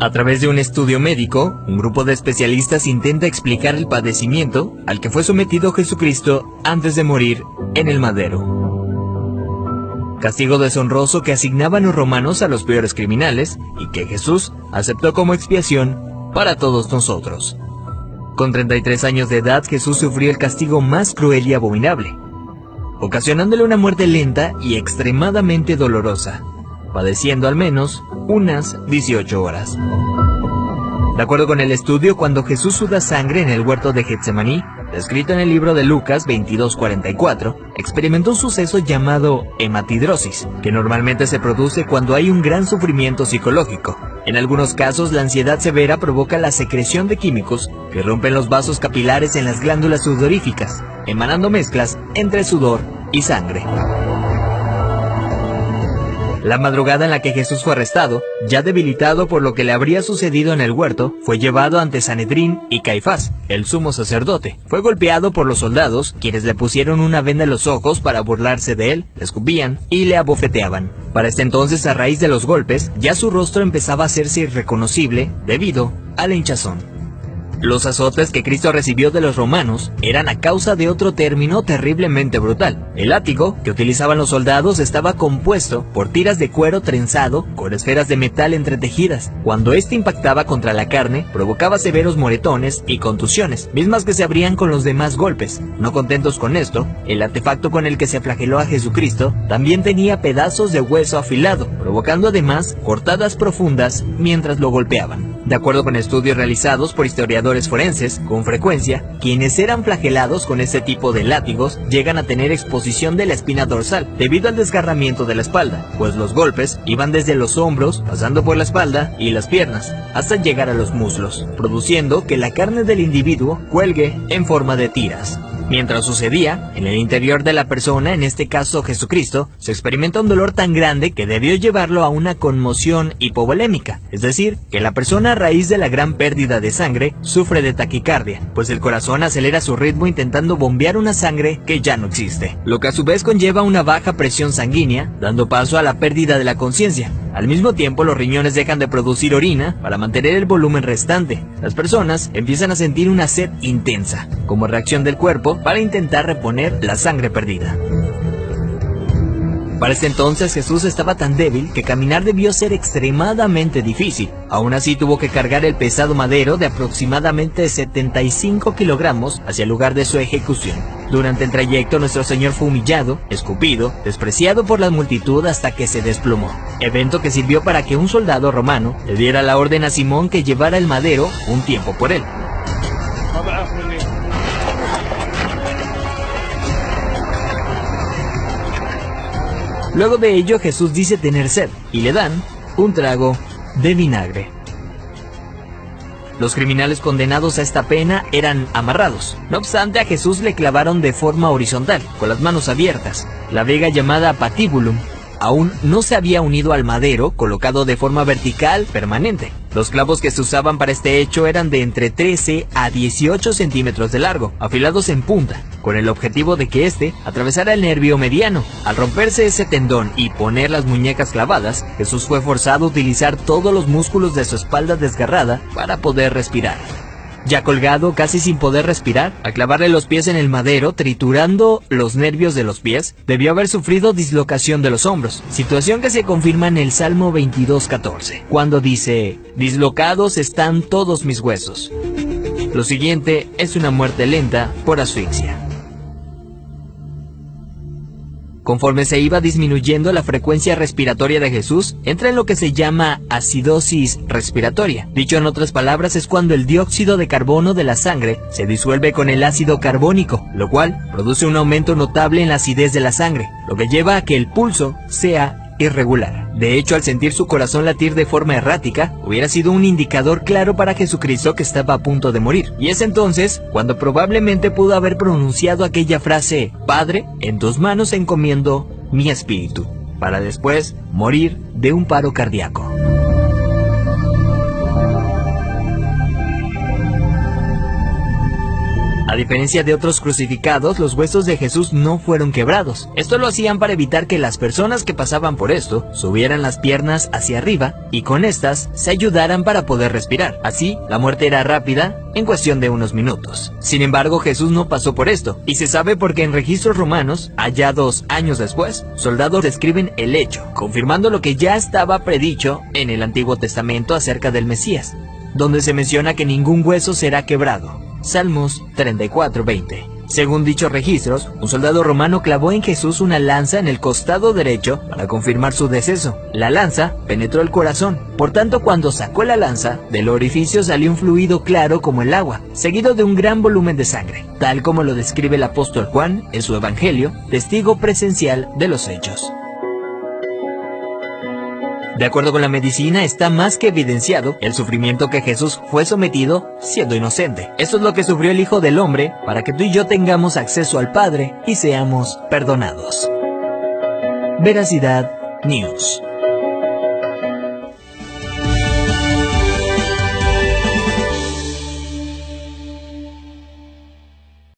A través de un estudio médico, un grupo de especialistas intenta explicar el padecimiento al que fue sometido Jesucristo antes de morir en el madero. Castigo deshonroso que asignaban los romanos a los peores criminales y que Jesús aceptó como expiación para todos nosotros. Con 33 años de edad, Jesús sufrió el castigo más cruel y abominable, ocasionándole una muerte lenta y extremadamente dolorosa, padeciendo al menos unas 18 horas. De acuerdo con el estudio, cuando Jesús suda sangre en el huerto de Getsemaní, descrito en el libro de Lucas 22:44, experimentó un suceso llamado hematidrosis, que normalmente se produce cuando hay un gran sufrimiento psicológico. En algunos casos, la ansiedad severa provoca la secreción de químicos que rompen los vasos capilares en las glándulas sudoríficas, emanando mezclas entre sudor y sangre. La madrugada en la que Jesús fue arrestado, ya debilitado por lo que le habría sucedido en el huerto, fue llevado ante Sanedrín y Caifás, el sumo sacerdote. Fue golpeado por los soldados, quienes le pusieron una venda en los ojos para burlarse de él, le escupían y le abofeteaban. Para este entonces, a raíz de los golpes, ya su rostro empezaba a hacerse irreconocible debido a la hinchazón. Los azotes que Cristo recibió de los romanos eran a causa de otro término terriblemente brutal. El látigo que utilizaban los soldados estaba compuesto por tiras de cuero trenzado con esferas de metal entretejidas. Cuando este impactaba contra la carne, provocaba severos moretones y contusiones, mismas que se abrían con los demás golpes. No contentos con esto, el artefacto con el que se flageló a Jesucristo también tenía pedazos de hueso afilado, provocando además cortadas profundas mientras lo golpeaban. De acuerdo con estudios realizados por historiadores forenses, con frecuencia, quienes eran flagelados con este tipo de látigos llegan a tener exposición de la espina dorsal debido al desgarramiento de la espalda, pues los golpes iban desde los hombros, pasando por la espalda y las piernas, hasta llegar a los muslos, produciendo que la carne del individuo cuelgue en forma de tiras. Mientras sucedía, en el interior de la persona, en este caso Jesucristo, se experimenta un dolor tan grande que debió llevarlo a una conmoción hipovolémica, es decir, que la persona a raíz de la gran pérdida de sangre sufre de taquicardia, pues el corazón acelera su ritmo intentando bombear una sangre que ya no existe, lo que a su vez conlleva una baja presión sanguínea, dando paso a la pérdida de la conciencia. Al mismo tiempo, los riñones dejan de producir orina para mantener el volumen restante. Las personas empiezan a sentir una sed intensa, como reacción del cuerpo para intentar reponer la sangre perdida. Para este entonces Jesús estaba tan débil que caminar debió ser extremadamente difícil. Aún así tuvo que cargar el pesado madero de aproximadamente 75 kilogramos hacia el lugar de su ejecución. Durante el trayecto nuestro Señor fue humillado, escupido, despreciado por la multitud hasta que se desplomó. Evento que sirvió para que un soldado romano le diera la orden a Simón que llevara el madero un tiempo por él. Luego de ello, Jesús dice tener sed, y le dan un trago de vinagre. Los criminales condenados a esta pena eran amarrados. No obstante, a Jesús le clavaron de forma horizontal, con las manos abiertas. La viga llamada patíbulum aún no se había unido al madero, colocado de forma vertical permanente. Los clavos que se usaban para este hecho eran de entre 13 a 18 centímetros de largo, afilados en punta, con el objetivo de que éste atravesara el nervio mediano. Al romperse ese tendón y poner las muñecas clavadas, Jesús fue forzado a utilizar todos los músculos de su espalda desgarrada para poder respirar. Ya colgado, casi sin poder respirar, al clavarle los pies en el madero, triturando los nervios de los pies, debió haber sufrido dislocación de los hombros, situación que se confirma en el Salmo 22:14, cuando dice: «Dislocados están todos mis huesos». Lo siguiente es una muerte lenta por asfixia. Conforme se iba disminuyendo la frecuencia respiratoria de Jesús, entra en lo que se llama acidosis respiratoria. Dicho en otras palabras, es cuando el dióxido de carbono de la sangre se disuelve con el ácido carbónico, lo cual produce un aumento notable en la acidez de la sangre, lo que lleva a que el pulso sea irregular. De hecho, al sentir su corazón latir de forma errática, hubiera sido un indicador claro para Jesucristo que estaba a punto de morir. Y es entonces cuando probablemente pudo haber pronunciado aquella frase: «Padre, en tus manos encomiendo mi espíritu», para después morir de un paro cardíaco. A diferencia de otros crucificados, los huesos de Jesús no fueron quebrados. Esto lo hacían para evitar que las personas que pasaban por esto subieran las piernas hacia arriba y con estas se ayudaran para poder respirar. Así, la muerte era rápida en cuestión de unos minutos. Sin embargo, Jesús no pasó por esto, y se sabe porque en registros romanos, allá 2 años después, soldados describen el hecho, confirmando lo que ya estaba predicho en el Antiguo Testamento acerca del Mesías, donde se menciona que ningún hueso será quebrado. Salmos 34:20. Según dichos registros, un soldado romano clavó en Jesús una lanza en el costado derecho para confirmar su deceso. La lanza penetró el corazón, por tanto cuando sacó la lanza, del orificio salió un fluido claro como el agua, seguido de un gran volumen de sangre, tal como lo describe el apóstol Juan en su Evangelio, testigo presencial de los hechos. De acuerdo con la medicina, está más que evidenciado el sufrimiento que Jesús fue sometido siendo inocente. Esto es lo que sufrió el Hijo del Hombre para que tú y yo tengamos acceso al Padre y seamos perdonados. Veracidad News.